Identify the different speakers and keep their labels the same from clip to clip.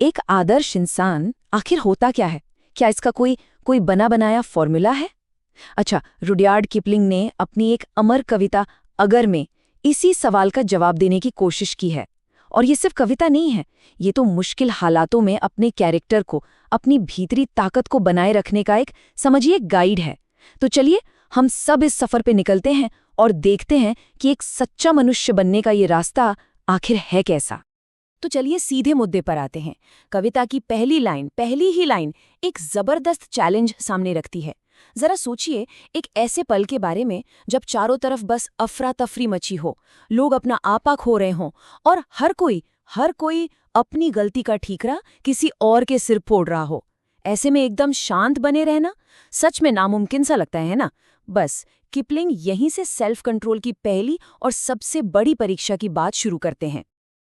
Speaker 1: एक आदर्श इंसान आखिर होता क्या है? क्या इसका कोई बना बनाया फॉर्मूला है? अच्छा, रुडयार्ड किपलिंग ने अपनी एक अमर कविता अगर में इसी सवाल का जवाब देने की कोशिश की है। और ये सिर्फ कविता नहीं है, ये तो मुश्किल हालातों में अपने कैरेक्टर को, अपनी भीतरी ताकत को बनाए रखने का एक, समझिए, गाइड है। तो चलिए हम सब इस सफर पे निकलते हैं और देखते हैं कि एक सच्चा मनुष्य बनने का ये रास्ता आखिर है कैसा। तो चलिए सीधे मुद्दे पर आते हैं। कविता की पहली ही लाइन एक जबरदस्त चैलेंज सामने रखती है। जरा सोचिए, एक ऐसे पल के बारे में जब चारों तरफ बस अफरा तफरी मची हो, लोग अपना आपा खो रहे हों और हर कोई अपनी गलती का ठीकरा किसी और के सिर फोड़ रहा हो। ऐसे में एकदम शांत बने रहना सच में नामुमकिन सा लगता है ना? बस किपलिंग यहीं से सेल्फ कंट्रोल की पहली और सबसे बड़ी परीक्षा की बात शुरू करते हैं।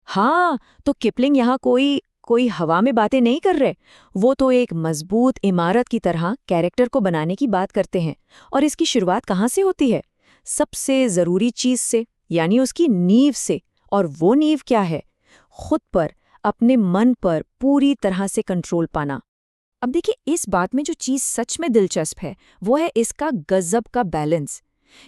Speaker 1: हाँ, तो किपलिंग यहाँ कोई हवा में बातें नहीं कर रहे। वो तो एक मजबूत इमारत की तरह कैरेक्टर को बनाने की बात करते हैं। और इसकी शुरुआत कहाँ से होती है? सबसे ज़रूरी चीज़ से, यानी उसकी नींव से। और वो नींव क्या है? खुद पर, अपने मन पर पूरी तरह से कंट्रोल पाना। अब देखिए, इस बात में जो चीज़ सच में दिलचस्प है वो है इसका गजब का बैलेंस।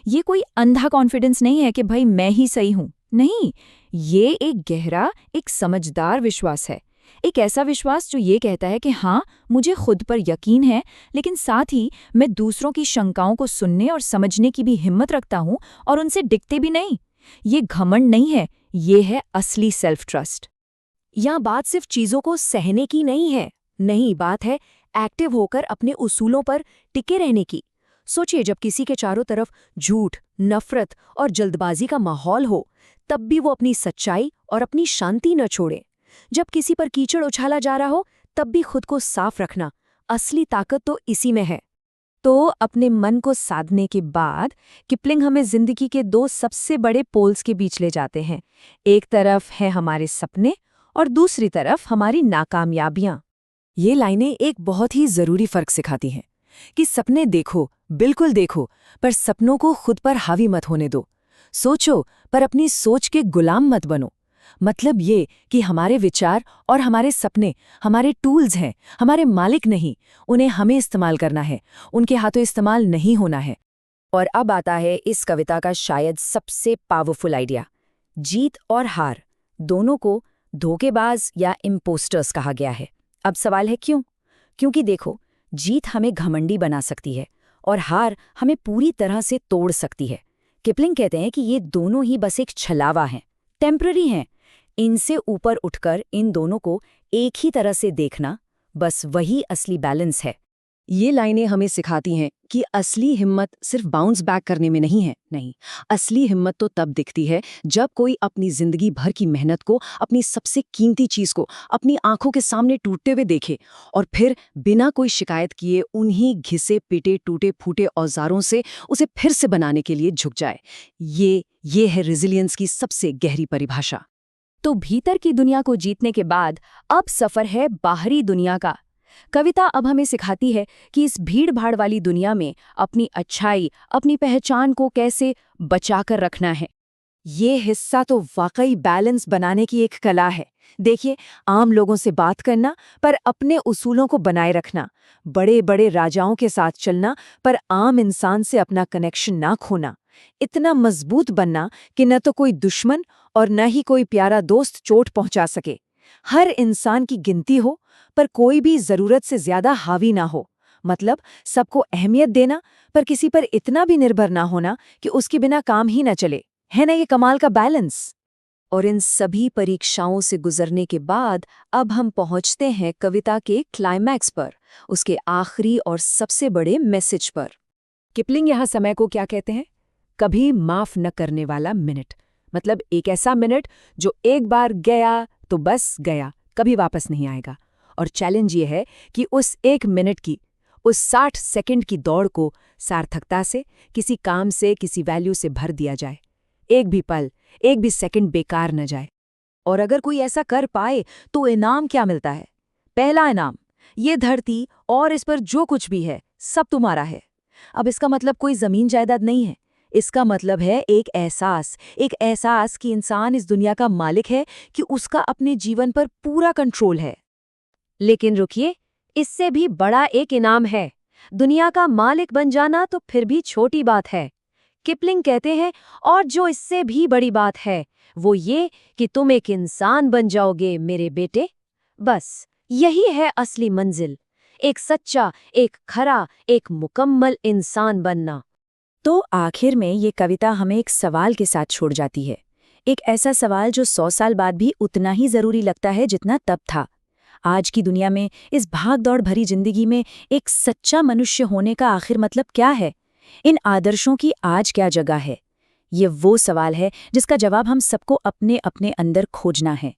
Speaker 1: ये कोई अंधा कॉन्फिडेंस नहीं है कि भाई मैं ही सही हूं। नहीं, ये एक गहरा, एक समझदार विश्वास है। एक ऐसा विश्वास जो ये कहता है कि हाँ, मुझे खुद पर यकीन है, लेकिन साथ ही मैं दूसरों की शंकाओं को सुनने और समझने की भी हिम्मत रखता हूं और उनसे डिगते भी नहीं। ये घमंड नहीं है, ये है असली सेल्फ ट्रस्ट। यहाँ बात सिर्फ चीज़ों को सहने की नहीं है। नहीं, बात है एक्टिव होकर अपने उसूलों पर टिके रहने की। सोचिए, जब किसी के चारों तरफ झूठ, नफरत और जल्दबाजी का माहौल हो, तब भी वो अपनी सच्चाई और अपनी शांति न छोड़े। जब किसी पर कीचड़ उछाला जा रहा हो, तब भी खुद को साफ रखना। असली ताकत तो इसी में है। तो अपने मन को साधने के बाद किपलिंग हमें जिंदगी के दो सबसे बड़े पोल्स के बीच ले जाते हैं। एक तरफ है हमारे सपने और दूसरी तरफ हमारी नाकामयाबियां। ये लाइनें एक बहुत ही जरूरी फर्क सिखाती हैं कि सपने देखो, बिल्कुल देखो, पर सपनों को खुद पर हावी मत होने दो। सोचो, पर अपनी सोच के गुलाम मत बनो। मतलब ये कि हमारे विचार और हमारे सपने हमारे टूल्स हैं, हमारे मालिक नहीं। उन्हें हमें इस्तेमाल करना है, उनके हाथों इस्तेमाल नहीं होना है। और अब आता है इस कविता का शायद सबसे पावरफुल आइडिया। जीत और हार दोनों को धोखेबाज या इम्पोस्टर्स कहा गया है। अब सवाल है क्यों? क्योंकि देखो, जीत हमें घमंडी बना सकती है और हार हमें पूरी तरह से तोड़ सकती है। किपलिंग कहते हैं कि ये दोनों ही बस एक छलावा हैं, टेम्पररी हैं। इनसे ऊपर उठकर इन दोनों को एक ही तरह से देखना, बस वही असली बैलेंस है। ये लाइनें हमें सिखाती हैं कि असली हिम्मत सिर्फ बाउंस बैक करने में नहीं है। नहीं, असली हिम्मत तो तब दिखती है जब कोई अपनी जिंदगी भर की मेहनत को, अपनी सबसे कीमती चीज को अपनी आंखों के सामने टूटते हुए देखे और फिर बिना कोई शिकायत किए उन्हीं घिसे पिटे टूटे फूटे औजारों से उसे फिर से बनाने के लिए झुक जाए। ये है रेजिलियंस की सबसे गहरी परिभाषा। तो भीतर की दुनिया को जीतने के बाद अब सफर है बाहरी दुनिया का। कविता अब हमें सिखाती है कि इस भीड़-भाड़ वाली दुनिया में अपनी अच्छाई, अपनी पहचान को कैसे बचाकर रखना है। ये हिस्सा तो वाकई बैलेंस बनाने की एक कला है। देखिए, आम लोगों से बात करना पर अपने उसूलों को बनाए रखना, बड़े बड़े राजाओं के साथ चलना पर आम इंसान से अपना कनेक्शन ना खोना, इतना मजबूत बनना कि न तो कोई दुश्मन और न ही कोई प्यारा दोस्त चोट पहुंचा सके। हर इंसान की गिनती हो पर कोई भी जरूरत से ज्यादा हावी ना हो। मतलब सबको अहमियत देना पर किसी पर इतना भी निर्भर ना होना कि उसके बिना काम ही ना चले। है ना ये कमाल का बैलेंस? और इन सभी परीक्षाओं से गुजरने के बाद अब हम पहुंचते हैं कविता के क्लाइमैक्स पर, उसके आखिरी और सबसे बड़े मैसेज पर। किपलिंग यहाँ समय को क्या कहते हैं? कभी माफ न करने वाला मिनट। मतलब एक ऐसा मिनट जो एक बार गया तो बस गया, कभी वापस नहीं आएगा। और चैलेंज ये है कि उस एक मिनट की, उस 60 सेकंड की दौड़ को सार्थकता से, किसी काम से, किसी वैल्यू से भर दिया जाए। एक भी पल, एक भी सेकंड बेकार न जाए। और अगर कोई ऐसा कर पाए तो इनाम क्या मिलता है? पहला इनाम, ये धरती और इस पर जो कुछ भी है सब तुम्हारा है। अब इसका मतलब कोई जमीन जायदाद नहीं है। इसका मतलब है एक एहसास कि इंसान इस दुनिया का मालिक है, कि उसका अपने जीवन पर पूरा कंट्रोल है।
Speaker 2: लेकिन रुकिए, इससे भी बड़ा एक इनाम है। दुनिया का मालिक बन जाना तो फिर भी छोटी बात है। किपलिंग कहते हैं, और जो इससे भी बड़ी बात है वो ये कि तुम एक इंसान बन जाओगे मेरे बेटे। बस यही है असली मंजिल, एक सच्चा, एक खरा, एक मुकम्मल इंसान बनना।
Speaker 1: तो आखिर में ये कविता हमें एक सवाल के साथ छोड़ जाती है। एक ऐसा सवाल जो 100 साल बाद भी उतना ही जरूरी लगता है जितना तब था। आज की दुनिया में, इस भाग-दौड़ भरी जिंदगी में एक सच्चा मनुष्य होने का आखिर मतलब क्या है? इन आदर्शों की आज क्या जगह है? ये वो सवाल है जिसका जवाब हम सबको अपने अपने अंदर खोजना है।